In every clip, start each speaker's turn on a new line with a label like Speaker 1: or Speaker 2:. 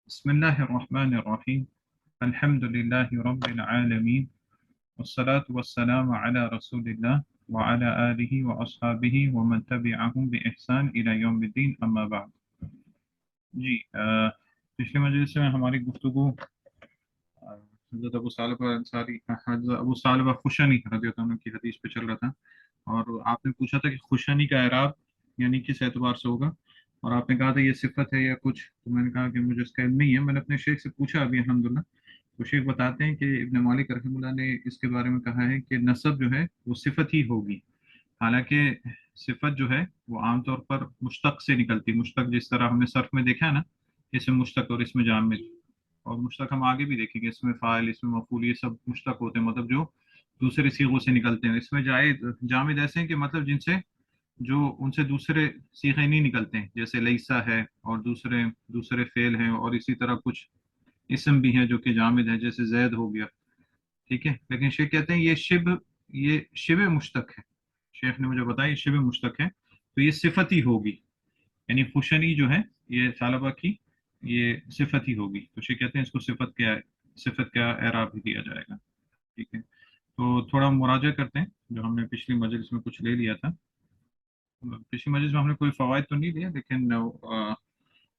Speaker 1: بسم الله الرحمن الرحيم. الحمد لله رب العالمين، والصلاة والسلام على رسول الله وعلى آله وأصحابه ومن تبعهم بإحسان إلى يوم الدين، أما بعد. جی پچھلے مجلس میں ہماری گفتگو حضرت ابو صالبہ انصاری، حضرت ابو صالبہ خوشنی رضی اللہ عنہ کی حدیث پہ چل رہا تھا، اور آپ نے پوچھا تھا کہ خوشنی کا اعراب یعنی کس اعتبار سے ہوگا، اور آپ نے کہا تھا یہ صفت ہے یا کچھ، تو میں نے کہا کہ مجھے اس کا علم نہیں ہے۔ میں نے اپنے شیخ سے پوچھا ابھی الحمدللہ، تو شیخ بتاتے ہیں کہ ابن مالک رحمہ اللہ نے اس کے بارے میں کہا ہے کہ نسب جو ہے وہ صفت ہی ہوگی، حالانکہ صفت جو ہے وہ عام طور پر مشتق سے نکلتی، مشتق جس طرح ہم نے صرف میں دیکھا ہے نا، اس میں مشتق اور اس میں جامد، اور مشتق ہم آگے بھی دیکھیں گے، اس میں فاعل، اس میں مفعول، یہ سب مشتق ہوتے ہیں، مطلب جو دوسرے صیغوں سے نکلتے ہیں۔ اس میں جامد ایسے ہیں کہ مطلب جن سے جو ان سے دوسرے صیغے نہیں نکلتے ہیں، جیسے لیسا ہے اور دوسرے دوسرے فعل ہیں، اور اسی طرح کچھ اسم بھی ہیں جو کہ جامد ہیں، جیسے زید ہو گیا، ٹھیک ہے۔ لیکن شیخ کہتے ہیں یہ شبہ مشتق ہے، شیخ نے مجھے بتایا یہ شبہ مشتق ہے، تو یہ صفت ہی ہوگی، یعنی خوشنی جو ہے یہ طالبہ کی یہ صفت ہی ہوگی، تو شیخ کہتے ہیں اس کو صفت کا اعراب ہی دیا جائے گا، ٹھیک ہے۔ تو تھوڑا مراجعہ کرتے ہیں جو ہم نے پچھلی مجلس میں کچھ لے لیا تھا۔ پچھلی مجلس میں ہم نے کوئی فوائد تو نہیں لیے، لیکن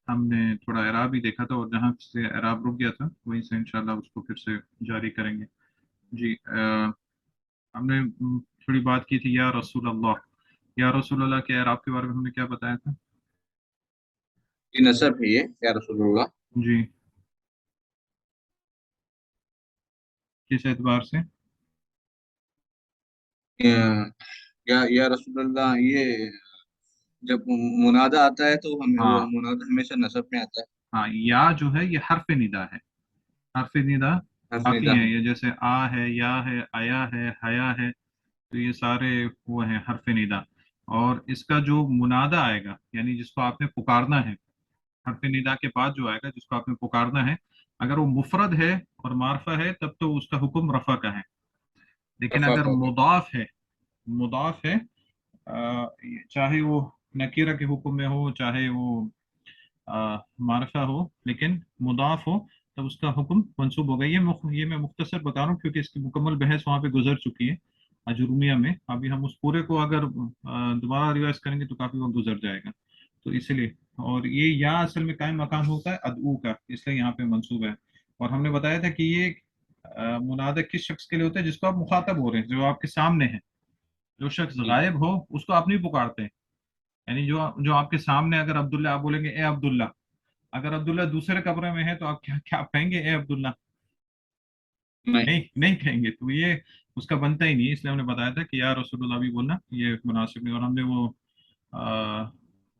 Speaker 1: ہم نے تھوڑا اعراب ہی دیکھا تھا، اور جہاں سے اعراب رک گیا تھا وہیں سے انشاءاللہ اس کو پھر سے جاری کریں گے۔ جی ہم نے تھوڑی بات کی تھی یا رسول اللہ، یا رسول اللہ کے اعراب کے بارے میں ہم نے کیا بتایا تھا؟
Speaker 2: یہ نسب ہے یہ یا رسول اللہ،
Speaker 1: جی کس اعتبار سے؟
Speaker 2: یا رسول اللہ، یہ جب منادہ آتا ہے تو وہ
Speaker 1: ہاں
Speaker 2: منادہ ہمیشہ نسب میں آتا ہے،
Speaker 1: ہاں، یا جو ہے یہ حرف ندا ہے، حرف ندا
Speaker 2: حرف
Speaker 1: کافی
Speaker 2: ندا
Speaker 1: ہیں،
Speaker 2: ہے۔
Speaker 1: یہ جیسے آ ہے، یا ہے، آیا ہے، حیا ہے، تو یہ سارے وہ ہیں حرف ندا۔ اور اس کا جو منادہ آئے گا، یعنی جس کو آپ نے پکارنا ہے، حرف ندا کے بعد جو آئے گا جس کو آپ نے پکارنا ہے، اگر وہ مفرد ہے اور معرفہ ہے تب تو اس کا حکم رفع کا ہے، لیکن
Speaker 2: رفع
Speaker 1: اگر
Speaker 2: کا ہوگا۔
Speaker 1: مضاف ہے چاہے وہ نکیرہ کے حکم میں ہو، چاہے وہ معرفہ ہو، لیکن مضاف ہو، تب اس کا حکم منصوب ہوگا۔ یہ میں مختصر بتا رہا ہوں کیونکہ اس کی مکمل بحث وہاں پہ گزر چکی ہے اجرومیہ میں، ابھی ہم اس پورے کو اگر دوبارہ ریوائز کریں گے تو کافی وقت گزر جائے گا، تو اس لیے، اور یہ یا اصل میں قائم مقام ہوتا ہے ادعو کا، اس لیے یہاں پہ منصوب ہے۔ اور ہم نے بتایا تھا کہ یہ منادہ کس شخص کے لیے ہوتا ہے؟ جس کو آپ مخاطب ہو رہے ہیں، جو آپ کے سامنے ہے، جو شخص
Speaker 2: جی
Speaker 1: غائب ہو اس کو آپ نہیں پکارتے ہیں، یعنی جو آپ کے سامنے، اگر عبداللہ آپ بولیں گے اے عبداللہ، اگر عبداللہ دوسرے کمرے میں ہے تو آپ کیا آپ کہیں گے اے عبداللہ؟
Speaker 2: نہیں،
Speaker 1: نہیں نہیں کہیں گے، تو یہ اس کا بنتا ہی نہیں ہے، اس لیے ہم نے بتایا تھا کہ یا رسول اللہ بھی بولنا یہ مناسب نہیں، اور ہم نے وہ آ،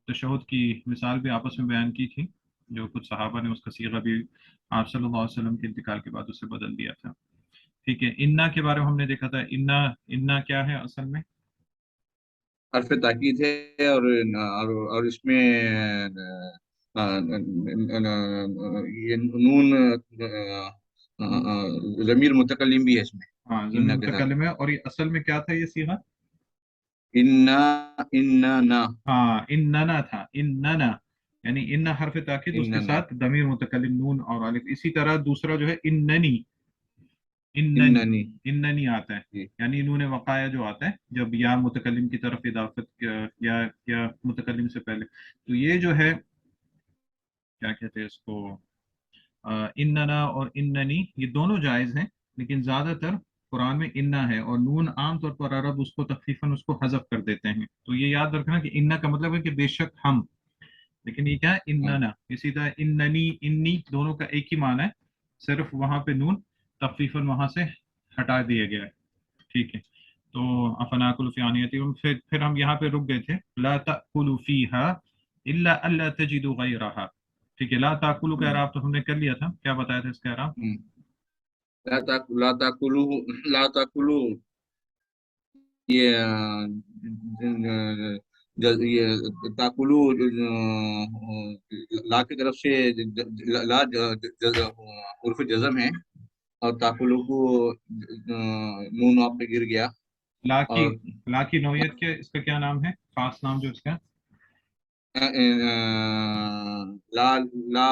Speaker 1: تشہد کی مثال بھی آپس میں بیان کی تھی، جو کچھ صحابہ نے اس کا صیغہ بھی آپ صلی اللہ علیہ وسلم کے انتقال کے بعد اسے بدل دیا تھا، ٹھیک ہے۔ انا کے بارے میں ہم نے دیکھا تھا، انا کیا ہے اصل میں؟
Speaker 2: حرف تاکید ہے، اور اس میں یہ نون ضمیر متکلم بھی ہے اس میں،
Speaker 1: ہاں ضمیر
Speaker 2: ان کے ساتھ۔
Speaker 1: متکلم ہے، اور یہ اصل میں کیا تھا یہ صیغہ؟
Speaker 2: انا اننا
Speaker 1: ہاں اننا تھا، اننا، یعنی ان حرف تاکید، اس کے
Speaker 2: اننا
Speaker 1: ساتھ ضمیر متکلم نون اور الف۔ اسی طرح دوسرا جو ہے اننی، اننی
Speaker 2: اننی
Speaker 1: اننی آتا ہے،
Speaker 2: جی
Speaker 1: یعنی نون وقایا جو آتا ہے جب یا متکلم کی طرف اضافت یا متکلم سے پہلے، تو یہ جو ہے کیا کہتے ہیں اس کو، اننا اور اننی یہ دونوں جائز ہیں، لیکن زیادہ تر قرآن میں انا ہے، اور نون عام طور پر عرب اس کو تخفیفاً اس کو حذف کر دیتے ہیں، تو یہ یاد رکھنا کہ انا کا مطلب ہے کہ بے شک ہم، لیکن یہ کیا ہے
Speaker 2: ہاں۔
Speaker 1: اننا، اسی طرح اننی انی دونوں کا ایک ہی معنی ہے، صرف وہاں پہ نون تخفیفاً وہاں سے ہٹا دیا گیا ہے، ٹھیک ہے۔ تو افناکل فی آنیتکم، پھر ہم یہاں پہ رک گئے تھے، لا تأکلوا فیہا الا الا تجدوا غیرہا، ٹھیک ہے۔ لا تاکلوا کا
Speaker 2: ہوں،
Speaker 1: اعراب تو ہم نے کر لیا تھا، کیا بتایا تھا اس کا اعراب؟
Speaker 2: ہوں۔ لا تاکلوا یہ یہ تاکلو لا کی طرف سے لا حرف جزم ہے، اور تاکلو کو نون آپ پہ گر گیا،
Speaker 1: لا کی
Speaker 2: اور
Speaker 1: لا کی نوعیت کے اس کا کیا نام ہے، خاص نام جو اس کا؟
Speaker 2: لا لا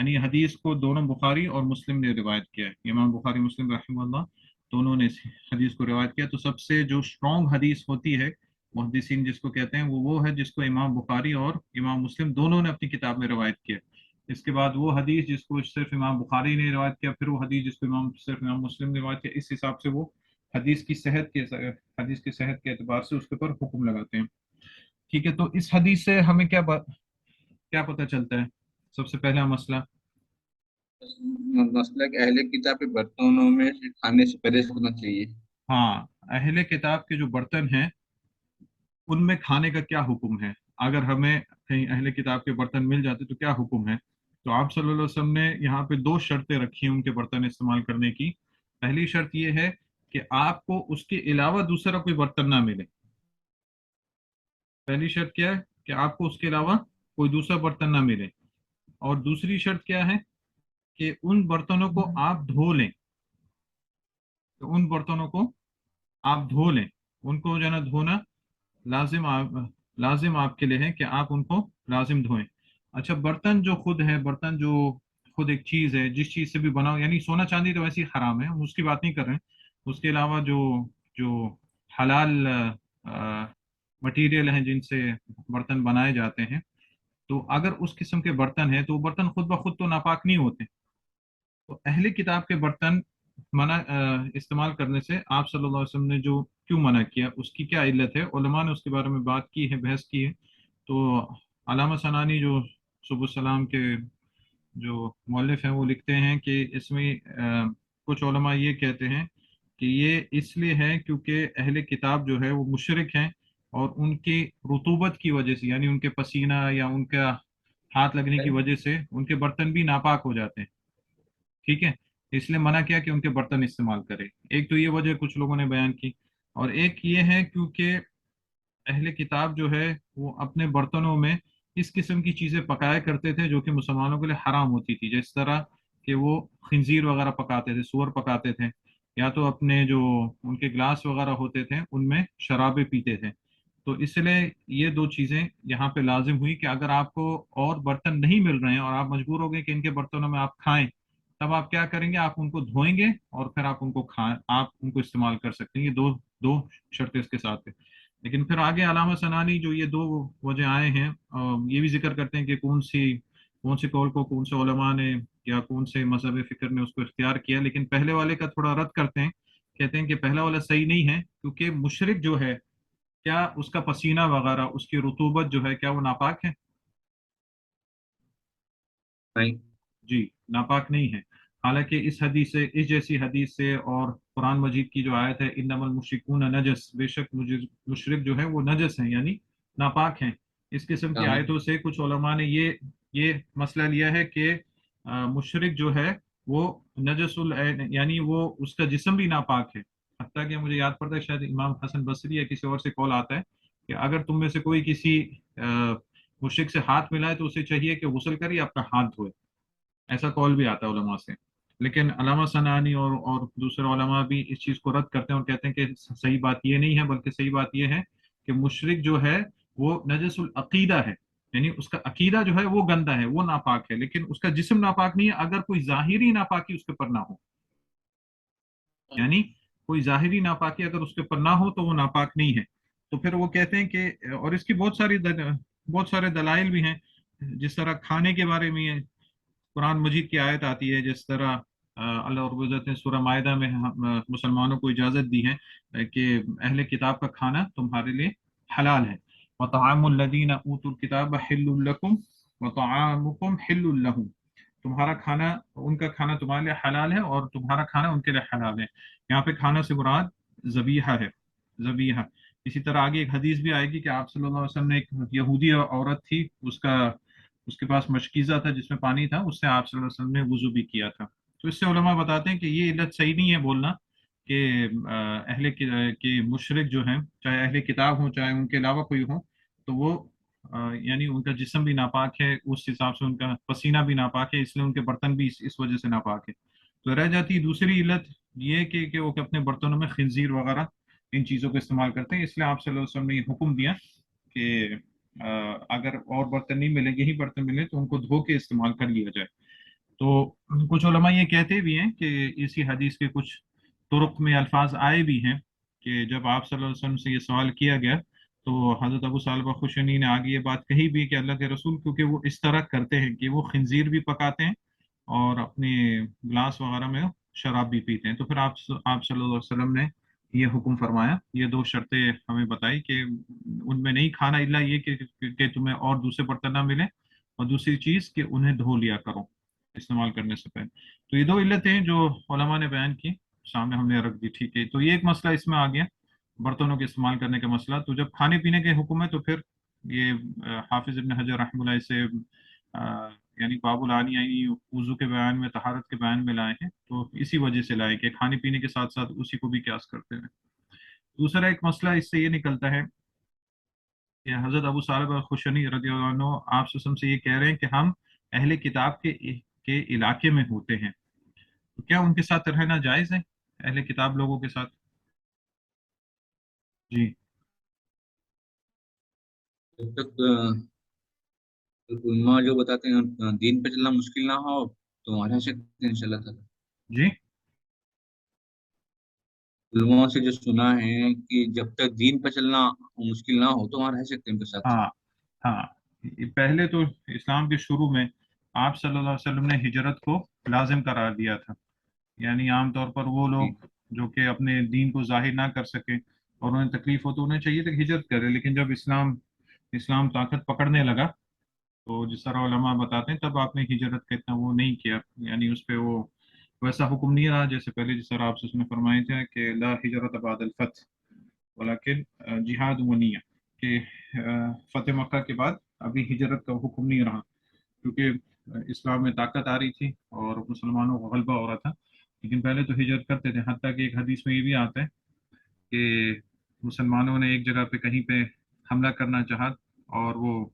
Speaker 1: یعنی حدیث کو دونوں بخاری اور مسلم نے روایت کیا ہے، امام بخاری مسلم رحمہ اللہ دونوں نے اس حدیث کو روایت کیا۔ تو سب سے جو اسٹرانگ حدیث ہوتی ہے محدثین جس کو کہتے ہیں، وہ ہے جس کو امام بخاری اور امام مسلم دونوں نے اپنی کتاب میں روایت کیا۔ اس کے بعد وہ حدیث جس کو صرف امام بخاری نے روایت کیا، پھر وہ حدیث جس کو صرف امام مسلم نے روایت کیا، اس حساب سے وہ حدیث کی صحت کے اعتبار سے اس کے اوپر حکم لگاتے ہیں۔ ٹھیک ہے، تو اس حدیث سے ہمیں کیا پتہ چلتا ہے؟ سب سے پہلا مسئلہ،
Speaker 2: مسئلہ کہ اہل کتاب کے برتنوں میں سے کھانے سے پرہیز ہونا چاہیے۔
Speaker 1: ہاں، اہل کتاب کے جو برتن ہیں ان میں کھانے کا کیا حکم ہے؟ اگر ہمیں کہیں اہل کتاب کے برتن مل جاتے تو کیا حکم ہے؟ تو آپ صلی اللہ علیہ وسلم نے یہاں پہ دو شرطیں رکھی ہیں ان کے برتن استعمال کرنے کی۔ پہلی شرط یہ ہے کہ آپ کو اس کے علاوہ دوسرا کوئی برتن نہ ملے۔ پہلی شرط کیا ہے؟ کہ آپ کو اس کے علاوہ کوئی دوسرا برتن نہ ملے۔ اور دوسری شرط کیا ہے؟ کہ ان برتنوں کو آپ دھو لیں، تو ان برتنوں کو آپ دھو لیں، ان کو جو ہے نا دھونا لازم آپ کے لیے ہے کہ آپ ان کو لازم دھوئیں۔ اچھا، برتن جو خود ہے، برتن جو خود ایک چیز ہے، جس چیز سے بھی بنا ہو، یعنی سونا چاندی تو ویسے ہی حرام ہے، ہم اس کی بات نہیں کر رہے ہیں۔ اس کے علاوہ جو حلال مٹیریل ہیں جن سے برتن بنائے جاتے ہیں، تو اگر اس قسم کے برتن ہیں تو وہ برتن خود بخود تو ناپاک نہیں ہوتے۔ تو اہل کتاب کے برتن استعمال کرنے سے آپ صلی اللہ علیہ وسلم نے جو کیوں منع کیا، اس کی کیا علت ہے؟ علماء نے اس کے بارے میں بات کی ہے، بحث کی ہے۔ تو علامہ سنانی جو سبل السلام کے جو مؤلف ہیں وہ لکھتے ہیں کہ اس میں کچھ علماء یہ کہتے ہیں کہ یہ اس لیے ہے کیونکہ اہل کتاب جو ہے وہ مشرک ہیں، اور ان کی رطوبت کی وجہ سے، یعنی ان کے پسینہ یا ان کا ہاتھ لگنے کی وجہ سے ان کے برتن بھی ناپاک ہو جاتے ہیں۔ ٹھیک ہے، اس لیے منع کیا کہ ان کے برتن استعمال کرے۔ ایک تو یہ وجہ کچھ لوگوں نے بیان کی، اور ایک یہ ہے کیونکہ اہل کتاب جو ہے وہ اپنے برتنوں میں اس قسم کی چیزیں پکایا کرتے تھے جو کہ مسلمانوں کے لیے حرام ہوتی تھی، جس طرح کہ وہ خنزیر وغیرہ پکاتے تھے، سور پکاتے تھے، یا تو اپنے جو ان کے گلاس وغیرہ ہوتے تھے ان میں شرابیں پیتے تھے۔ تو اس لیے یہ دو چیزیں یہاں پہ لازم ہوئی کہ اگر آپ کو اور برتن نہیں مل رہے ہیں اور آپ مجبور ہو گئے کہ ان کے برتنوں میں آپ کھائیں، تب آپ کیا کریں گے؟ آپ ان کو دھوئیں گے اور پھر آپ ان کو کھائیں، آپ ان کو استعمال کر سکتے ہیں۔ یہ دو شرطیں اس کے ساتھ ہیں۔ لیکن پھر آگے علامہ سنانی جو یہ دو وجہ آئے ہیں، یہ بھی ذکر کرتے ہیں کہ کون سے قول کو کون سے علماء نے یا کون سے مذہب فکر نے اس کو اختیار کیا، لیکن پہلے والے کا تھوڑا رد کرتے ہیں، کہتے ہیں کہ پہلا والا صحیح نہیں ہے، کیونکہ مشرک جو ہے کیا اس کا پسینہ وغیرہ، اس کی رطوبت جو ہے، کیا وہ ناپاک ہے؟
Speaker 2: نہیں۔
Speaker 1: جی، ناپاک نہیں ہے۔ حالانکہ اس حدیث سے، اس جیسی حدیث سے، اور قرآن مجید کی جو آیت ہے انما المشرکون نجس، بے شک مشرک جو ہے وہ نجس ہیں، یعنی ناپاک ہیں، اس قسم کی آیتوں سے کچھ علماء نے یہ مسئلہ لیا ہے کہ مشرک جو ہے وہ نجس العین، یعنی وہ اس کا جسم بھی ناپاک ہے۔ حتیٰ کہ مجھے یاد پڑتا ہے شاید امام حسن بصری یا کسی اور سے قول آتا ہے کہ اگر تم میں سے کوئی کسی مشرک سے ہاتھ ملائے تو اسے چاہیے کہ غسل کرے یا اپنا ہاتھ دھوئے، ایسا قول بھی آتا ہے علماء سے۔ لیکن علامہ سنانی اور دوسرے علماء بھی اس چیز کو رد کرتے ہیں اور کہتے ہیں کہ صحیح بات یہ نہیں ہے، بلکہ صحیح بات یہ ہے کہ مشرک جو ہے وہ نجس العقیدہ ہے، یعنی اس کا عقیدہ جو ہے وہ گندا ہے، وہ ناپاک ہے، لیکن اس کا جسم ناپاک نہیں ہے اگر کوئی ظاہری ناپاکی اس کے پر نہ ہو۔ یعنی کوئی ظاہری ناپاکی اگر اس کے پر نہ ہو تو وہ ناپاک نہیں ہے۔ تو پھر وہ کہتے ہیں کہ، اور اس کی بہت سارے دلائل بھی ہیں، جس طرح کھانے کے بارے میں قرآن مجید کی آیت آتی ہے، جس طرح اللہ رب العزت نے سورہ مائدہ میں مسلمانوں کو اجازت دی ہے کہ اہل کتاب کا کھانا تمہارے لیے حلال ہے۔ وَطَعَامُ الَّذِينَ أُوتُوا الْكِتَابَ حِلٌّ لَكُمْ وَطَعَامُكُمْ حِلٌّ لَهُمْ، تمہارا کھانا، ان کا کھانا تمہارے لیے حلال ہے اور تمہارا کھانا ان کے لیے حلال ہے۔ یہاں پہ کھانا سے مراد ذبیحہ ہے، ذبیحہ۔ اسی طرح آگے ایک حدیث بھی آئے گی کہ آپ صلی اللہ علیہ وسلم نے، ایک یہودی عورت تھی، اس کے پاس مشکیزہ تھا جس میں پانی تھا، اس سے آپ صلی اللہ علیہ وسلم نے وضو بھی کیا تھا۔ تو اس سے علماء بتاتے ہیں کہ یہ علت صحیح نہیں ہے بولنا کہ کہ مشرک جو ہیں، چاہے اہل کتاب ہوں چاہے ان کے علاوہ کوئی ہو، تو وہ یعنی ان کا جسم بھی ناپاک ہے، اس حساب سے ان کا پسینہ بھی ناپاک ہے، اس لیے ان کے برتن بھی اس وجہ سے ناپاک ہے۔ تو رہ جاتی دوسری علت یہ کہ وہ اپنے برتنوں میں خنزیر وغیرہ ان چیزوں کو استعمال کرتے ہیں، اس لیے آپ صلی اللہ علیہ وسلم نے یہ حکم دیا کہ اگر اور برتن نہیں ملیں، یہی برتن ملیں تو ان کو دھو کے استعمال کر لیا جائے۔ تو کچھ علماء یہ کہتے بھی ہیں کہ اسی حدیث کے کچھ طرق میں الفاظ آئے بھی ہیں کہ جب آپ صلی اللہ علیہ وسلم سے یہ سوال کیا گیا تو حضرت ابو ثعلبہ خشنی نے آگے یہ بات کہی بھی کہ اللہ کے رسول کیونکہ وہ اس طرح کرتے ہیں کہ وہ خنزیر بھی پکاتے ہیں اور اپنے گلاس وغیرہ میں شراب بھی پیتے ہیں، تو پھر آپ صلی اللہ علیہ وسلم نے یہ حکم فرمایا، یہ دو شرطیں ہمیں بتائی کہ ان میں نہیں کھانا الا یہ کہ تمہیں اور دوسرے برتن نہ ملیں، اور دوسری چیز کہ انہیں دھو لیا کرو استعمال کرنے سے پہلے۔ تو یہ دو علتیں ہیں جو علماء نے بیان کی، سامنے ہم نے رکھ دی، ٹھیک ہے؟ تو یہ ایک مسئلہ اس میں آ گیا، برتنوں کے استعمال کرنے کا مسئلہ۔ تو جب کھانے پینے کے حکم ہے تو پھر یہ حافظ ابن حجر رحمہ اللہ سے یعنی باب العانی یعنی وضو کے بیان میں، طہارت کے بیان میں لائے ہیں، تو اسی وجہ سے لائے کہ کھانے پینے کے ساتھ ساتھ اسی کو بھی قیاس کرتے ہیں۔ دوسرا ایک مسئلہ اس سے یہ نکلتا ہے کہ حضرت ابو ثعلبہ خشنی رضی اللہ عنہ آپ وسلم سے یہ کہہ رہے ہیں کہ ہم اہل کتاب کے علاقے میں ہوتے ہیں، تو کیا ان کے ساتھ رہنا جائز ہے، اہل کتاب لوگوں کے ساتھ؟ جی
Speaker 2: جب تک علماء جو بتاتے ہیں دین پہ چلنا مشکل نہ ہو تو ہمارے یہاں سے ان شاء اللہ تعالیٰ
Speaker 1: جی
Speaker 2: علماء سے جو سنا ہے کہ جب تک دین پہ چلنا مشکل نہ ہو تو وہاں رہ سکتے ہیں ان کے ساتھ۔
Speaker 1: ہاں ہاں، پہلے تو اسلام کے شروع میں آپ صلی اللہ علیہ وسلم نے ہجرت کو لازم قرار دیا تھا، یعنی عام طور پر وہ
Speaker 2: جی
Speaker 1: لوگ جو کہ اپنے دین کو ظاہر نہ کر سکے اور انہیں تکلیف ہو تو انہیں چاہیے تھا کہ ہجرت کرے، لیکن جب اسلام طاقت پکڑنے لگا تو جس طرح علماء بتاتے ہیں تب آپ نے ہجرت کا اتنا وہ نہیں کیا، یعنی اس پہ وہ ویسا حکم نہیں رہا جیسے پہلے، جس طرح آپ سے اس میں فرمائے تھے کہ لا ہجرت بعد الفتح ولیکن جہاد و نیہ، کہ فتح مکہ کے بعد ابھی ہجرت کا حکم نہیں رہا، کیونکہ اسلام میں طاقت آ رہی تھی اور مسلمانوں کو غلبہ ہو رہا تھا، لیکن پہلے تو ہجرت کرتے تھے، حتیٰ کہ ایک حدیث میں یہ بھی آتا ہے کہ مسلمانوں نے ایک جگہ پہ کہیں پہ حملہ کرنا چاہا اور وہ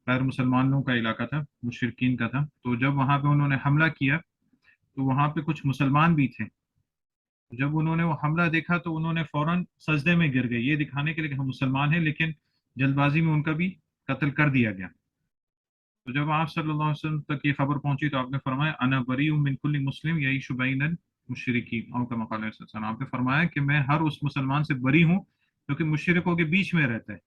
Speaker 1: غیر مسلمانوں کا علاقہ تھا، مشرکین کا تھا، تو جب وہاں پہ انہوں نے حملہ کیا تو وہاں پہ کچھ مسلمان بھی تھے، جب انہوں نے وہ حملہ دیکھا تو انہوں نے فوراً سجدے میں گر گئے، یہ دکھانے کے لیے کہ ہم مسلمان ہیں، لیکن جلد بازی میں ان کا بھی قتل کر دیا گیا۔ تو جب آپ صلی اللہ علیہ وسلم تک یہ خبر پہنچی تو آپ نے فرمایا انا بری من کل مسلم یعیش بین المشرکین، اور کما قال علیہ السلام، آپ نے فرمایا کہ میں ہر اس مسلمان سے بری ہوں جو کہ مشرکوں کے بیچ میں رہتا ہے،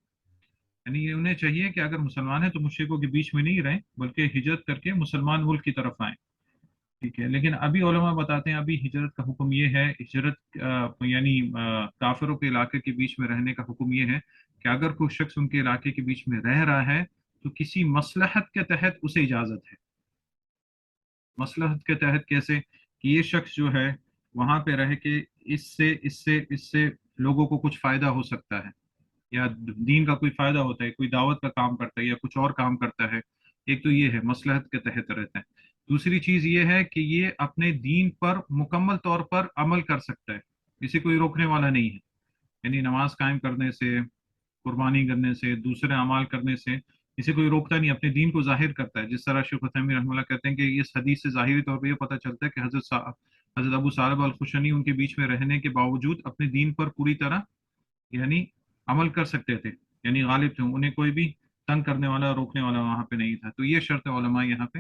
Speaker 1: یعنی یہ انہیں چاہیے کہ اگر مسلمان ہیں تو مشرکوں کے بیچ میں نہیں رہیں بلکہ ہجرت کر کے مسلمان ملک کی طرف آئیں، ٹھیک ہے؟ لیکن ابھی علماء بتاتے ہیں ابھی ہجرت کا حکم یہ ہے، ہجرت یعنی کافروں کے علاقے کے بیچ میں رہنے کا حکم یہ ہے کہ اگر کوئی شخص ان کے علاقے کے بیچ میں رہ رہا ہے تو کسی مصلحت کے تحت اسے اجازت ہے۔ مصلحت کے تحت کیسے؟ کہ یہ شخص جو ہے وہاں پہ رہ کے اس سے لوگوں کو کچھ فائدہ ہو سکتا ہے، یا دین کا کوئی فائدہ ہوتا ہے، کوئی دعوت کا کام کرتا ہے یا کچھ اور کام کرتا ہے، ایک تو یہ ہے مصلحت کے تحت رہتا ہے۔ دوسری چیز یہ ہے کہ یہ اپنے دین پر مکمل طور پر عمل کر سکتا ہے، اسے کوئی روکنے والا نہیں ہے، یعنی نماز قائم کرنے سے، قربانی کرنے سے، دوسرے اعمال کرنے سے اسے کوئی روکتا نہیں، اپنے دین کو ظاہر کرتا ہے، جس طرح شیخ عثیمین رحمۃ اللہ کہتے ہیں کہ اس حدیث سے ظاہری طور پہ یہ پتہ چلتا ہے کہ حضرت ابو ثعلبہ الخشنی ان کے بیچ میں رہنے کے باوجود اپنے دین پر پوری طرح یعنی عمل کر سکتے تھے، یعنی غالب تھے، انہیں کوئی بھی تنگ کرنے والا روکنے والا وہاں پہ نہیں تھا، تو یہ شرط علماء یہاں پہ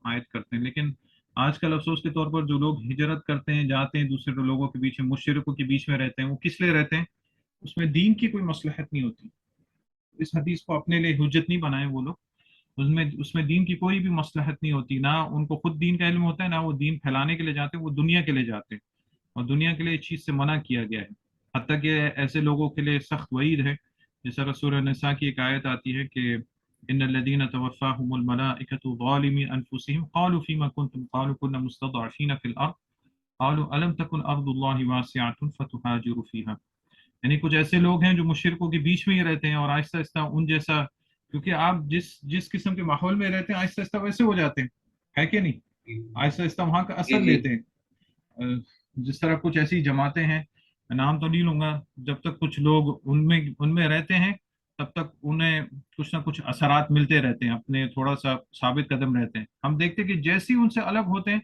Speaker 1: عائد کرتے ہیں۔ لیکن آج کل افسوس کے طور پر جو لوگ ہجرت کرتے ہیں، جاتے ہیں دوسرے لوگوں کے بیچ میں، مشرکوں کے بیچ میں رہتے ہیں، وہ کس لیے رہتے ہیں؟ اس میں دین کی کوئی مصلحت نہیں ہوتی، اس حدیث کو اپنے لیے حجت نہیں بنائے وہ لوگ، اس میں دین کی کوئی بھی مصلحت نہیں ہوتی، نہ ان کو خود دین کا علم ہوتا ہے، نہ وہ دین پھیلانے کے لیے جاتے ہیں، وہ دنیا کے لیے جاتے ہیں، اور دنیا کے لیے اس چیز سے منع کیا گیا ہے، حتیٰ کہ ایسے لوگوں کے لیے سخت وعید ہے، جس طرح سورہ نساء کی ایک آیت آتی ہے کہ ان الذين توفاهم الملائكة ظالمي انفسهم قالوا فيما كنتم قالوا كنا مستضعفين في الارض قالوا الم تكن ارض الله واسعة فتهاجروا فيها، یعنی کچھ ایسے لوگ ہیں جو مشرکوں کے بیچ میں ہی رہتے ہیں اور آہستہ آہستہ ان جیسا، کیونکہ آپ جس قسم کے ماحول میں رہتے ہیں آہستہ آہستہ ویسے ہو جاتے ہیں، ہے کہ نہیں؟ آہستہ آہستہ وہاں کا
Speaker 2: جی
Speaker 1: اثر
Speaker 2: جی
Speaker 1: لیتے ہیں۔ جس طرح کچھ ایسی جماعتیں ہیں، میں نام تو نہیں لوں گا، جب تک کچھ لوگ ان میں رہتے ہیں تب تک انہیں کچھ نہ کچھ اثرات ملتے رہتے ہیں، اپنے تھوڑا سا ثابت قدم رہتے ہیں، ہم دیکھتے ہیں کہ جیسے ہی ان سے الگ ہوتے ہیں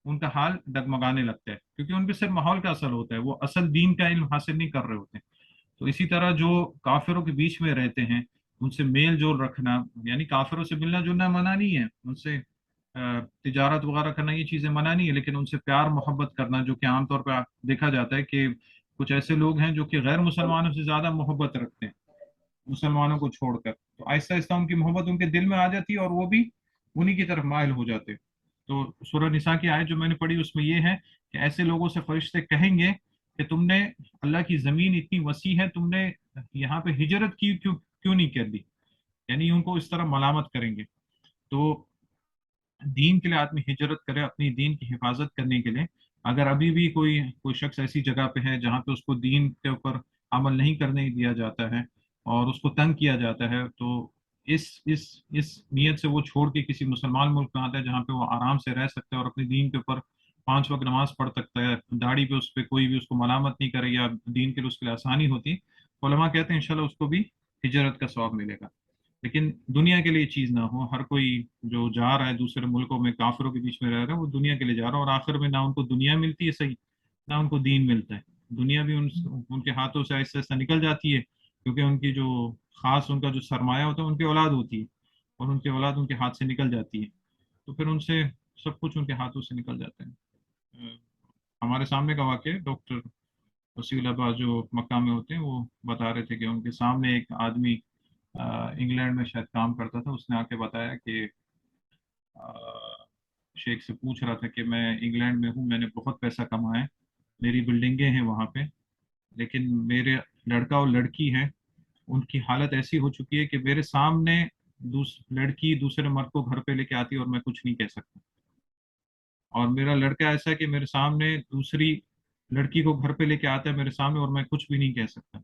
Speaker 1: ان کا حال ڈگمگانے لگتا ہے، کیونکہ ان پہ صرف ماحول کا اثر ہوتا ہے، وہ اصل دین کا علم حاصل نہیں کر رہے ہوتے ہیں۔ تو اسی طرح جو کافروں کے بیچ میں رہتے ہیں ان سے میل جول رکھنا، یعنی کافروں سے ملنا جلنا منع نہیں ہے، ان سے تجارت وغیرہ کرنا یہ چیزیں منع نہیں ہے، لیکن ان سے پیار محبت کرنا، جو کہ عام طور پہ دیکھا جاتا ہے کہ کچھ ایسے لوگ ہیں جو کہ غیر مسلمانوں سے زیادہ محبت رکھتے ہیں مسلمانوں کو چھوڑ کر، تو آہستہ آہستہ ان کی محبت ان کے دل میں آ جاتی ہے اور وہ بھی انہی کی طرف مائل ہو جاتے ہیں۔ تو سورہ نساء کی آیت جو میں نے پڑھی اس میں یہ ہے کہ ایسے لوگوں سے فرشتے کہیں گے کہ تم نے، اللہ کی زمین اتنی وسیع ہے، تم نے یہاں پہ ہجرت کی کیوں کیوں نہیں کر دی، یعنی ان کو اس طرح ملامت کریں گے۔ تو دین کے لیے آدمی ہجرت کرے، اپنی دین کی حفاظت کرنے کے لیے۔ اگر ابھی بھی کوئی شخص ایسی جگہ پہ ہے جہاں پہ اس کو دین کے اوپر عمل نہیں کرنے دیا جاتا ہے اور اس کو تنگ کیا جاتا ہے، تو اس اس اس نیت سے وہ چھوڑ کے کسی مسلمان ملک میں آتا ہے جہاں پہ وہ آرام سے رہ سکتا ہے اور اپنے دین کے اوپر 5 وقت نماز پڑھ سکتا ہے، داڑھی پہ اس پہ کوئی بھی اس کو ملامت نہیں کرے یا دین کے لیے اس کے لیے آسانی ہوتی، علماء کہتے ہیں انشاءاللہ اس کو بھی ہجرت کا ثواب ملے گا۔ لیکن دنیا کے لیے چیز نہ ہو، ہر کوئی جو جا رہا ہے دوسرے ملکوں میں کافروں کے بیچ میں رہ رہا ہے وہ دنیا کے لیے جا رہا ہے، اور آخر میں نہ ان کو دنیا ملتی ہے صحیح، نہ ان کو دین ملتا ہے، دنیا بھی ان کے ہاتھوں سے آہستہ آہستہ نکل جاتی ہے، کیونکہ ان کی جو خاص ان کا جو سرمایہ ہوتا ہے ان کی اولاد ہوتی ہے، اور ان کی اولاد ان کے ہاتھ سے نکل جاتی ہے، تو پھر ان سے سب کچھ ان کے ہاتھوں سے نکل جاتا ہے۔ ہمارے سامنے کا واقعہ ڈاکٹر وسیع العباس جو مکہ میں ہوتے ہیں وہ بتا رہے تھے کہ ان کے سامنے ایک آدمی انگلینڈ میں شاید کام کرتا تھا، اس نے آ کے بتایا کہ شیخ سے پوچھ رہا تھا کہ میں انگلینڈ میں ہوں، میں نے بہت پیسہ کمایا ہے، میری بلڈنگیں ہیں وہاں پہ، لیکن میرے لڑکا اور لڑکی ہیں، ان کی حالت ایسی ہو چکی ہے کہ میرے سامنے لڑکی دوسرے مرد کو گھر پہ لے کے آتی ہے اور میں کچھ نہیں کہہ سکتا، اور میرا لڑکا ایسا ہے کہ میرے سامنے دوسری لڑکی کو گھر پہ لے کے آتا ہے میرے سامنے اور میں کچھ بھی نہیں کہہ سکتا،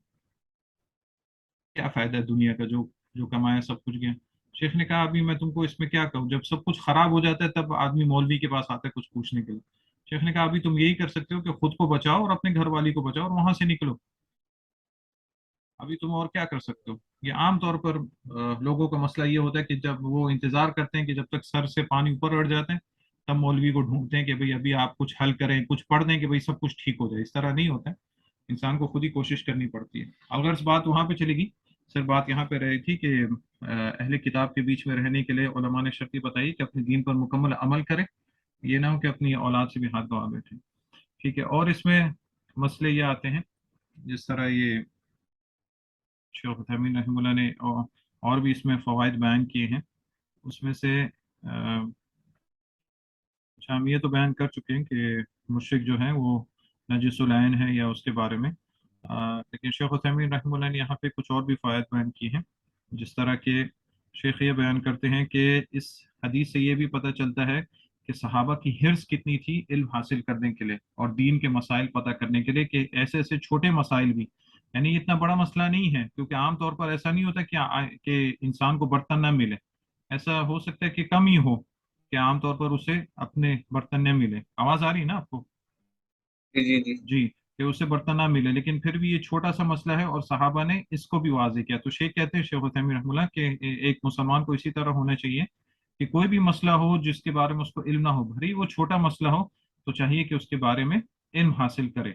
Speaker 1: کیا فائدہ ہے دنیا کا، جو جو کمایا سب کچھ گیا۔ شیخ نے کہا ابھی میں تم کو اس میں کیا کہوں، جب سب کچھ خراب ہو جاتا ہے تب آدمی مولوی کے پاس آتا ہے کچھ پوچھنے کے لیے۔ شیخ نے کہا ابھی تم یہی کر سکتے ہو کہ خود کو بچاؤ اور اپنے گھر والی کو بچاؤ اور وہاں سے نکلو، ابھی تم اور کیا کر سکتے ہو۔ یہ عام طور پر لوگوں کا مسئلہ یہ ہوتا ہے کہ جب وہ انتظار کرتے ہیں کہ جب تک سر سے پانی اوپر اڑ جاتے ہیں تب مولوی کو ڈھونڈتے ہیں کہ بھئی ابھی آپ کچھ حل کریں، کچھ پڑھ دیں کہ بھئی سب کچھ ٹھیک ہو جائے، اس طرح نہیں ہوتا ہے، انسان کو خود ہی کوشش کرنی پڑتی ہے۔ اگر بات وہاں پہ چلے گی، سر بات یہاں پہ رہی تھی کہ اہل کتاب کے بیچ میں رہنے کے لیے علماء نے شرط بتائی کہ اپنے دین پر مکمل عمل کرے، یہ نہ ہو کہ اپنی اولاد سے بھی ہاتھ دھوا بیٹھے، ٹھیک ہے۔ اور اس میں مسئلے یہ آتے ہیں جس طرح یہ شیخ عثیمین رحمہ اللہ نے اور بھی اس میں فوائد بیان کیے ہیں، اس میں سے اچھا ہم یہ تو بیان کر چکے ہیں کہ مشرک جو ہیں وہ نجس العین ہے یا اس کے بارے میں، لیکن شیخ عثیمین رحمہ اللہ نے یہاں پہ کچھ اور بھی فوائد بیان کی ہیں، جس طرح کہ شیخ یہ بیان کرتے ہیں کہ اس حدیث سے یہ بھی پتہ چلتا ہے کہ صحابہ کی حرص کتنی تھی علم حاصل کرنے کے لیے اور دین کے مسائل پتہ کرنے کے لیے، کہ ایسے ایسے چھوٹے مسائل بھی، یعنی اتنا بڑا مسئلہ نہیں ہے، کیونکہ عام طور پر ایسا نہیں ہوتا کہ انسان کو برتن نہ ملے، ایسا ہو سکتا ہے کہ کم ہی ہو کہ عام طور پر اسے اپنے برتن نہ ملے۔ آواز آ رہی ہے نا آپ کو؟
Speaker 2: جی جی جی
Speaker 1: جی، کہ اسے برتن نہ ملے، لیکن پھر بھی یہ چھوٹا سا مسئلہ ہے اور صحابہ نے اس کو بھی واضح کیا، تو شیخ کہتے ہیں شیخ عثیمین رحمہ اللہ کہ ایک مسلمان کو اسی طرح ہونا چاہیے کہ کوئی بھی مسئلہ ہو جس کے بارے میں اس کو علم نہ ہو، بھری وہ چھوٹا مسئلہ ہو تو چاہیے کہ اس کے بارے میں علم حاصل کرے،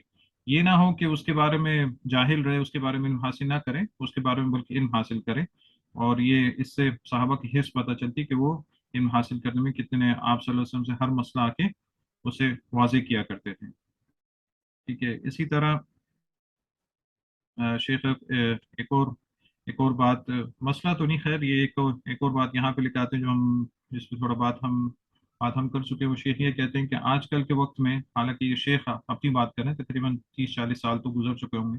Speaker 1: یہ نہ ہو کہ اس کے بارے میں جاہل رہے، اس کے بارے میں علم حاصل نہ کرے، اس کے بارے میں بلکہ علم حاصل کرے، اور یہ اس سے صحابہ کی حرص پتہ چلتی کہ وہ علم حاصل کرنے میں کتنے آپ صلی اللہ علیہ وسلم سے ہر مسئلہ آ کے اسے واضح کیا کرتے تھے، ٹھیک ہے۔ اسی طرح شیخ ایک اور بات، مسئلہ تو نہیں خیر، یہ ایک اور بات یہاں پہ لکھاتے ہیں جو ہم جس پہ تھوڑا بات ہم کر چکے ہیں، وہ شیخ یہ کہتے ہیں کہ آج کل کے وقت میں، حالانکہ یہ شیخ اپنی بات کریں تقریباً 30-40 سال تو گزر چکے ہوں گے،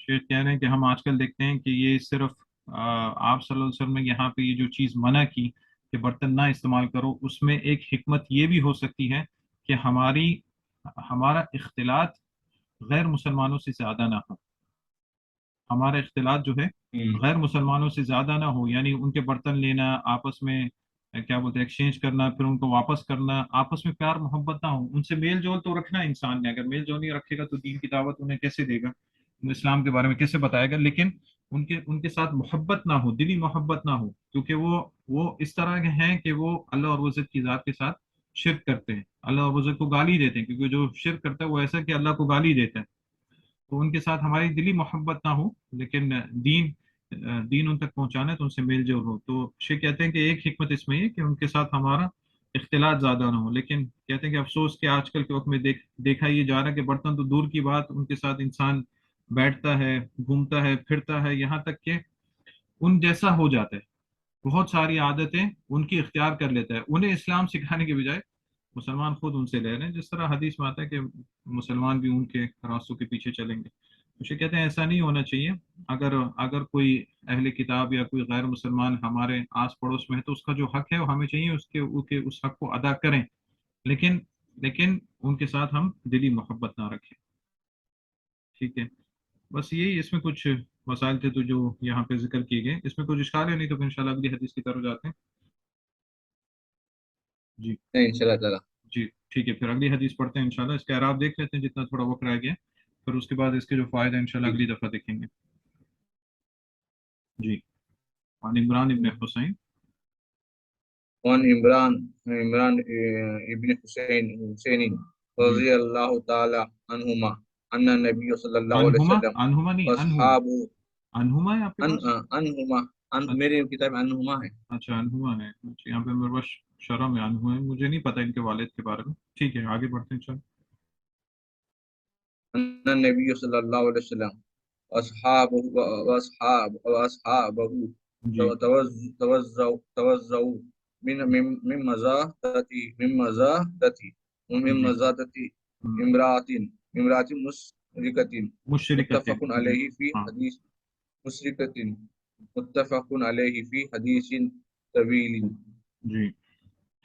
Speaker 1: شیخ کہہ رہے ہیں کہ ہم آج کل دیکھتے ہیں کہ یہ صرف آپ صلی اللہ علیہ وسلم نے یہاں پہ یہ جو چیز منع کی کہ برتن نہ استعمال کرو، اس میں ایک حکمت یہ بھی ہو سکتی ہے کہ ہمارا اختلاط غیر مسلمانوں سے زیادہ نہ ہو، ہمارا اختلاط جو ہے
Speaker 2: ہوں
Speaker 1: غیر مسلمانوں سے زیادہ نہ ہو، یعنی ان کے برتن لینا، آپس میں کیا بولتے ہیں ایکسچینج کرنا، پھر ان کو واپس کرنا، آپس میں پیار محبت نہ ہو، ان سے میل جول تو رکھنا انسان نے، اگر میل جول نہیں رکھے گا تو دین کی دعوت انہیں کیسے دے گا، اسلام کے بارے میں کیسے بتائے گا، لیکن ان کے ساتھ محبت نہ ہو، دلی محبت نہ ہو، کیونکہ وہ اس طرح کے ہیں کہ وہ اللہ اور عزت کی ذات کے ساتھ شرک کرتے ہیں، اللہ اور عزت کو گالی دیتے ہیں، کیونکہ جو شرک کرتا ہے وہ ایسا کہ اللہ کو گالی دیتا ہے، تو ان کے ساتھ ہماری دلی محبت نہ ہو، لیکن دین ان تک پہنچانا ہے تو ان سے میل جول ہو، تو شیخ کہتے ہیں کہ ایک حکمت اس میں ہے کہ ان کے ساتھ ہمارا اختلاط زیادہ نہ ہو. لیکن کہتے ہیں کہ افسوس کہ آج کل کے وقت میں دیکھا یہ جا رہا ہے کہ برتن تو دور کی بات، ان کے ساتھ انسان بیٹھتا ہے، گھومتا ہے، پھرتا ہے، یہاں تک کہ ان جیسا ہو جاتا ہے. بہت ساری عادتیں ان کی اختیار کر لیتا ہے، انہیں اسلام سکھانے کے بجائے مسلمان خود ان سے لے رہے ہیں. جس طرح حدیث میں آتا ہے کہ مسلمان بھی ان کے راستوں کے پیچھے چلیں گے. اسے کہتے ہیں ایسا نہیں ہونا چاہیے. اگر اگر کوئی اہل کتاب یا کوئی غیر مسلمان ہمارے آس پڑوس میں ہے تو اس کا جو حق ہے وہ ہمیں چاہیے کے اس حق کو ادا کریں، لیکن لیکن ان کے ساتھ ہم دلی محبت نہ رکھیں. ٹھیک ہے. بس یہی اس میں کچھ مسائل تھے تو جو یہاں پہ ذکر کیے گئے. اس میں کچھ اشکال ہے؟ نہیں تو پھر انشاءاللہ اگلی حدیث کی طرف جاتے ہیں. جی
Speaker 2: نہیں ان شاء اللہ تعالیٰ.
Speaker 1: جی ٹھیک ہے. پھر اگلی حدیث پڑھتے ہیں انشاءاللہ. اس کے اعراب دیکھ لیتے ہیں جتنا تھوڑا وقت رہ گیا، پھر اس کے بعد اس کے جو فائدہ انشاءاللہ
Speaker 2: ٹھیک
Speaker 1: اگلی دفعہ دیکھیں گے. جی. عن عمران ابن
Speaker 2: ہے.
Speaker 1: حسین.
Speaker 2: وعن عمران ابن حسین
Speaker 1: جی.
Speaker 2: رضی اللہ تعالی عنہما ان النبی صلی اللہ علیہ
Speaker 1: انہما
Speaker 2: وسلم
Speaker 1: انہما نہیں انہو.
Speaker 2: واصحاب
Speaker 1: انہما ہے آپ کے پاس؟
Speaker 2: عنہما میرے کتاب میں عنہما ہے.
Speaker 1: اچھا انہما ہے. اچھا یہاں پہ میرے پاس شرم ہے انہو ہے. مجھے نہیں پتا ان کے والد کے بارے میں. ٹھیک ہے آگے بڑھتے ہیں چل.
Speaker 2: ان النبی صلی اللہ علیہ وسلم واصحابہ
Speaker 1: جی
Speaker 2: توزعوا من
Speaker 1: جی.
Speaker 2: مزادتی
Speaker 1: ہم،
Speaker 2: امرات مشرکۃ
Speaker 1: مشرکت ہے.
Speaker 2: متفق
Speaker 1: جی.
Speaker 2: علیہ فی
Speaker 1: ہاں.
Speaker 2: حدیث مشرکۃ متفق علیہ فی حدیث طویل.
Speaker 1: جی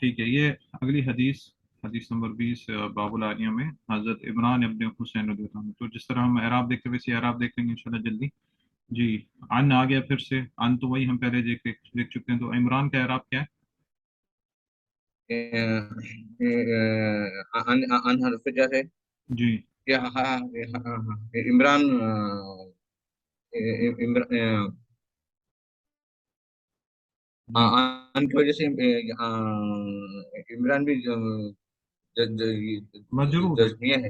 Speaker 1: ٹھیک ہے. یہ اگلی حدیث، حدیث نمبر 20 باب العالیہ میں حضرت عمران ابن حسین رضی اللہ عنہ. تو جس طرح ہم اعراب دیکھتے ویسے اعراب دیکھ لیں گے انشاءاللہ جلدی. جی. عن آ گیا پھر سے. عن تو وہی ہم پہلے دیکھ چکے ہیں. تو عمران کا اعراب کیا ہے؟
Speaker 2: ان حرف جر ہے.
Speaker 1: جی.
Speaker 2: عمران
Speaker 1: جی
Speaker 2: ان کی وجہ سے عمران بھی
Speaker 1: مجرور ہے.
Speaker 2: جزمیہ ہے،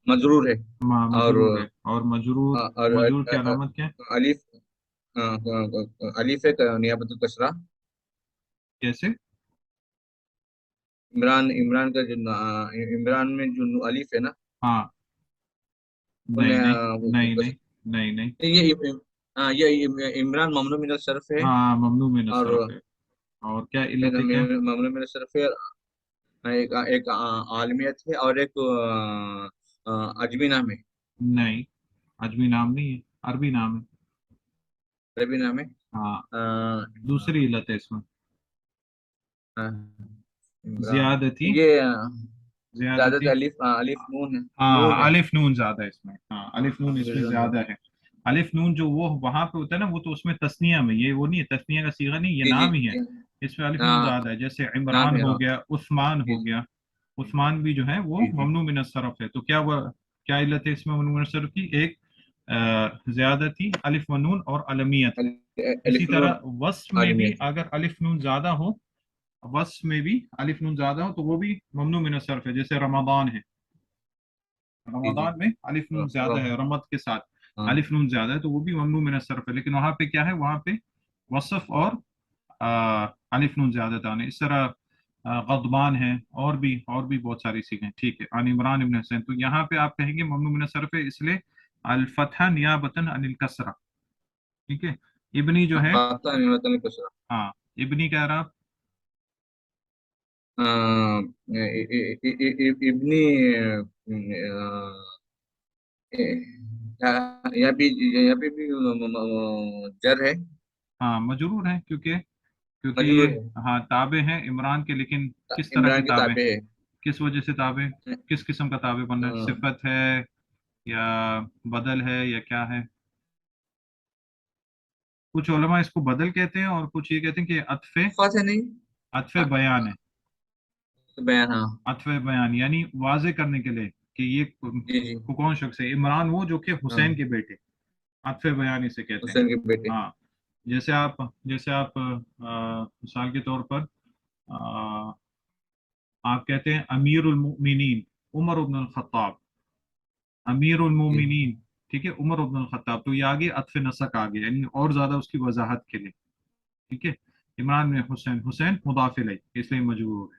Speaker 2: مجرور ہے. اور
Speaker 1: مجرور ہے. اور مجرور،
Speaker 2: اور
Speaker 1: مجرور کی علامت کیا ہے؟
Speaker 2: الف الف ہے نیابت الکسرہ.
Speaker 1: کیسے؟
Speaker 2: عمران کا جو عمران میں جو الف ہے نا،
Speaker 1: ہاں. نہیں نہیں نہیں نہیں نہیں نہیں.
Speaker 2: یہ عمران ممنوع من الصرف ہے.
Speaker 1: ہاں ممنوع من
Speaker 2: اور
Speaker 1: الصرف ہے. اور کیا علت ہے کیا؟
Speaker 2: ممنوع من الصرف ہے. ایک عالمیت ہے اور ایک عجمی نام ہے.
Speaker 1: نہیں عجمی نام نہیں ہے، عربی نام ہے.
Speaker 2: عربی نام ہے.
Speaker 1: ہاں.
Speaker 2: آ،
Speaker 1: دوسری علت ہے اس میں.
Speaker 2: آ، عمران
Speaker 1: زیادتی.
Speaker 2: یہ زیادہ
Speaker 1: زیادتی.
Speaker 2: الف الف نون ہے. نون
Speaker 1: ہاں
Speaker 2: ہے.
Speaker 1: الف نون زیادہ ہے اس میں. ہاں الف نون اس میں زیادہ ہے. الف نون جو وہ وہاں پہ ہوتا ہے نا، وہ تو اس میں تثنیہ میں، یہ وہ نہیں ہے، تثنیہ کا صیغہ نہیں، یہ
Speaker 2: جی جی
Speaker 1: نام ہی ہے.
Speaker 2: جی.
Speaker 1: اس میں الف نون
Speaker 2: ہاں
Speaker 1: زیادہ ہے. جیسے
Speaker 2: نام
Speaker 1: عمران
Speaker 2: ہے.
Speaker 1: ہو
Speaker 2: ہاں
Speaker 1: گیا، عثمان
Speaker 2: جی
Speaker 1: ہو گیا. عثمان بھی جو ہے وہ
Speaker 2: جی جی.
Speaker 1: ممنوع من الصرف ہے. تو کیا وہ کیا علت ہے اس میں ممنوع من الصرف کی؟ ایک زیادتی الف و نون اور علمیت. اسی
Speaker 2: الف نون
Speaker 1: طرح وصف میں بھی
Speaker 2: عالمیت.
Speaker 1: اگر الف نون زیادہ ہو، وصف میں بھی الف نون زیادہ ہو تو وہ بھی ممنوع من الصرف ہے. جیسے رمضان ہے،
Speaker 2: جی جی.
Speaker 1: رمضان میں الف نون زیادہ ہے، رمض کے ساتھ
Speaker 2: ہاں
Speaker 1: الف نون زیادہ ہے تو وہ بھی ممنوع من الصرف ہے. لیکن وہاں پہ کیا ہے؟ وہاں پہ وصف اور الف نون زیادہ آنے. اس طرح غضبان ہے، اور بھی بہت ساری چیزیں. ٹھیک ہے. عن عمران ابن حسین. تو یہاں پہ آپ کہیں گے ممنوع من الصرف ہے، اس لیے الفتح نیابتاً عن الکسرہ. ٹھیک ہے. ابنی جو ہے،
Speaker 2: فاتح نعمت الکسرہ.
Speaker 1: ہاں ابنی کا اعراب
Speaker 2: ابنی یہاں پہ بھی جر ہے.
Speaker 1: ہاں مجرور ہے، کیونکہ
Speaker 2: مجرور
Speaker 1: یہ
Speaker 2: ہے.
Speaker 1: ہاں تابع ہیں عمران کے. لیکن کس طرح کے
Speaker 2: عمران کے
Speaker 1: تابع؟
Speaker 2: تابع ہے.
Speaker 1: کس وجہ سے تابع؟ کس قسم کا تابع بننا ہے؟ صفت ہے یا بدل ہے یا کیا ہے؟ کچھ علماء اس کو بدل کہتے ہیں اور کچھ یہ کہتے ہیں کہ
Speaker 2: خاص ہے نہیں.
Speaker 1: عطف بیان ہے.
Speaker 2: بیان. ہاں
Speaker 1: عطف بیان یعنی واضح کرنے کے لیے کہ یہ
Speaker 2: جی جی.
Speaker 1: کون شخص ہے. عمران وہ جو کہ
Speaker 2: ہاں
Speaker 1: حسین کے بیٹے. عطف بیان اسے کہتے ہیں.
Speaker 2: حسین کے بیٹے.
Speaker 1: ہاں. جیسے آپ مثال کے طور پر آ، آپ کہتے ہیں امیر المؤمنین عمر بن الخطاب. امیر
Speaker 2: جی
Speaker 1: المومنین ٹھیک ہے عمر بن الخطاب. تو یہ آگے عطف نسق آگے یعنی اور زیادہ اس کی وضاحت کے لیے. ٹھیک ہے. عمران میں حسین، حسین مضاف الیہ اس لیے مجرور ہے.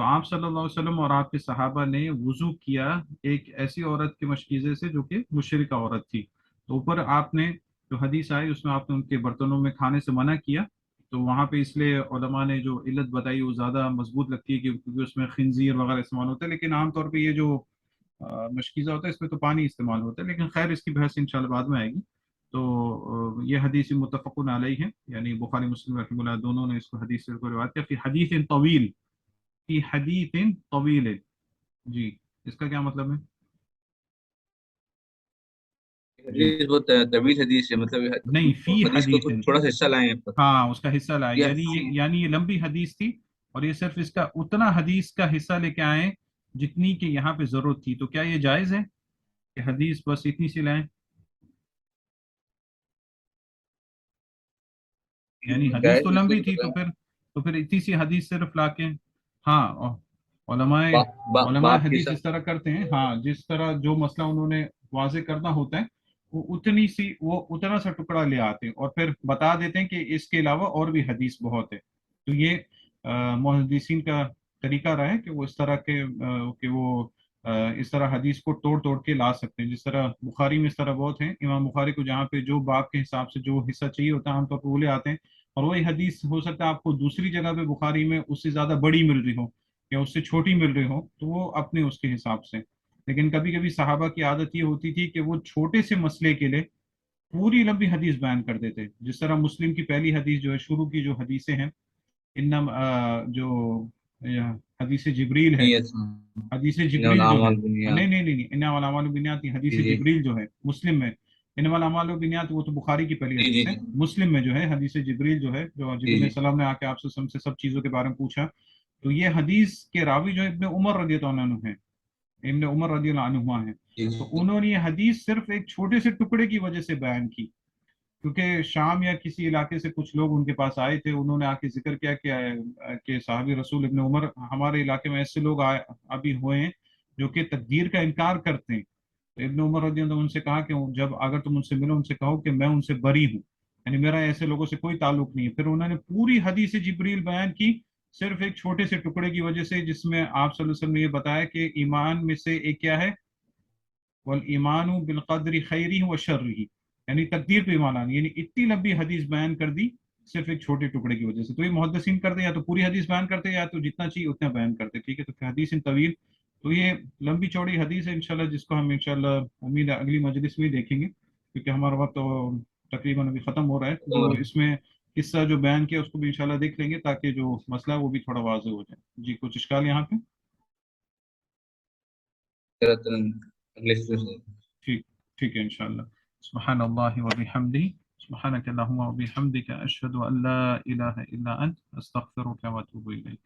Speaker 1: تو آپ صلی اللہ علیہ وسلم اور آپ کے صحابہ نے وضو کیا ایک ایسی عورت کے مشکیزے سے جو کہ مشرکہ عورت تھی، تو اوپر آپ نے جو حدیث آئی اس میں آپ نے ان کے برتنوں میں کھانے سے منع کیا، تو وہاں پہ اس لیے علماء نے جو علت بتائی وہ زیادہ مضبوط لگتی ہے کہ کیونکہ اس میں خنزیر وغیرہ استعمال ہوتا ہے، لیکن عام طور پہ یہ جو مشکیزہ ہوتا ہے اس میں تو پانی استعمال ہوتا ہے، لیکن خیر اس کی بحث انشاءاللہ بعد میں آئے گی۔ تو یہ حدیث متفقن علیہ ہے، یعنی بخاری مسلم رحمہ اللہ دونوں نے اس کو حدیث سے کو روایت کیا فی حدیث طویل، فی حدیث طویل۔ جی، اس کا کیا مطلب ہے؟ جی
Speaker 2: حدیث بہت طویل حدیث ہے، مطلب
Speaker 1: نہیں، فی
Speaker 2: حدیث کو
Speaker 1: حدیث،
Speaker 2: کچھ تھوڑا سا حصہ لائے ہیں پر
Speaker 1: ہاں اس کا حصہ لائے،
Speaker 2: یا
Speaker 1: یعنی یہ لمبی حدیث تھی اور یہ صرف اس کا اتنا حدیث کا حصہ لے کے آئے جتنی کہ یہاں پہ ضرورت تھی، تو کیا یہ جائز ہے کہ حدیث بس اتنی سی لائیں؟ یعنی حدیث
Speaker 2: جائز
Speaker 1: تو
Speaker 2: اس کو
Speaker 1: لمبی
Speaker 2: تو
Speaker 1: تھی،
Speaker 2: پتہ
Speaker 1: تو
Speaker 2: ہے۔
Speaker 1: پھر اتنی سی حدیث صرف لا کے، ہاں علماء علماء
Speaker 2: باپ کے
Speaker 1: حدیث اس
Speaker 2: ساتھ
Speaker 1: طرح کرتے ہیں، ہاں جس طرح جو مسئلہ انہوں نے واضح کرنا ہوتا ہے وہ اتنا سا ٹکڑا لے آتے ہیں اور پھر بتا دیتے ہیں کہ اس کے علاوہ اور بھی حدیث بہت ہے۔ تو یہ محدثین کا طریقہ رہا ہے کہ وہ اس طرح کہ وہ اس طرح حدیث کو توڑ توڑ کے لا سکتے ہیں، جس طرح بخاری میں اس طرح بہت ہیں، امام بخاری کو جہاں پہ جو باب کے حساب سے جو حصہ چاہیے ہوتا ہے عام طور پہ وہ لے آتے ہیں، اور وہی حدیث ہو سکتا ہے آپ کو دوسری جگہ پہ بخاری میں اس سے زیادہ بڑی مل رہی ہو یا اس سے چھوٹی مل رہی ہو، تو وہ اپنے اس کے حساب سے۔ لیکن کبھی کبھی صحابہ کی عادت یہ ہوتی تھی کہ وہ چھوٹے سے مسئلے کے لیے پوری لمبی حدیث بیان کر دیتے، جس طرح مسلم کی پہلی حدیث جو ہے، شروع کی جو حدیثیں ہیں، جو حدیث جبریل ہے،
Speaker 2: نیت
Speaker 1: حدیث
Speaker 2: ان
Speaker 1: جبریل جو ہے،
Speaker 2: الاعمال
Speaker 1: نہیں
Speaker 2: بالنیات۔
Speaker 1: نہیں نہیں نہیں، انما الاعمال بالنیات نہیں، حدیث
Speaker 2: جی جی
Speaker 1: جبریل جو ہے مسلم میں، انما الاعمال بالنیات وہ تو بخاری کی پہلی
Speaker 2: جی جی
Speaker 1: حدیث ہے،
Speaker 2: جی
Speaker 1: مسلم میں جو ہے حدیث جبریل جو ہے، جو
Speaker 2: جی
Speaker 1: جبریل علیہ
Speaker 2: جی
Speaker 1: السلام نے آ کے آپ سے سب چیزوں کے بارے میں پوچھا، تو یہ حدیث کے راوی جو ہے ابن عمر رضی اللہ عنہ ہے، ابن عمر رضی اللہ عنہما ہے،
Speaker 2: جی
Speaker 1: تو
Speaker 2: جی
Speaker 1: انہوں نے یہ حدیث صرف ایک چھوٹے سے ٹکڑے کی وجہ سے بیان کی، کیونکہ شام یا کسی علاقے سے کچھ لوگ ان کے پاس آئے تھے، انہوں نے آ کے ذکر کیا کہ صحابی رسول ابن عمر، ہمارے علاقے میں ایسے لوگ ابھی ہوئے ہیں جو کہ تقدیر کا انکار کرتے ہیں، تو ابن عمر رضی اللہ عنہ ان سے کہا کہ جب اگر تم ان سے ملو ان سے کہو کہ میں ان سے بری ہوں، یعنی میرا ایسے لوگوں سے کوئی تعلق نہیں ہے۔ پھر انہوں نے پوری حدیث جبریل بیان کی صرف ایک چھوٹے سے ٹکڑے کی وجہ سے، جس میں آپ صلی اللہ علیہ وسلم نے یہ بتایا کہ ایمان میں سے ایک کیا ہے، والایمان بالقدر خیری و شرری، یعنی تقدیر پہ ایمان آنا، یعنی اتنی لمبی حدیث بیان کر دی صرف ایک چھوٹے ٹکڑے کی وجہ سے۔ تو یہ محدثین کرتے یا تو پوری حدیث بیان کرتے یا تو جتنا چاہیے اتنا بیان کرتے، ٹھیک ہے، تو حدیث طویل، تو یہ لمبی چوڑی حدیث ہے انشاءاللہ، جس کو ہم انشاءاللہ امید ہے اگلی مجلس میں ہی دیکھیں گے، کیونکہ ہمارا وقت تو تقریباً ابھی ختم ہو رہا ہے، تو
Speaker 2: اور
Speaker 1: اس میں قصہ جو بیان کیا اس کو بھی انشاءاللہ دیکھ لیں گے تاکہ جو مسئلہ ہے وہ بھی تھوڑا واضح ہو جائے۔ جی کچھ اشکال یہاں پہ؟
Speaker 2: اگلے سلسلے میں۔
Speaker 1: ٹھیک، ٹھیک ہے انشاءاللہ۔ سبحان اللہ و بحمدہ، سبحانک اللہم و بحمدک، اشہد ان لا الہ الا انت، استغفرک و اتوب الیک۔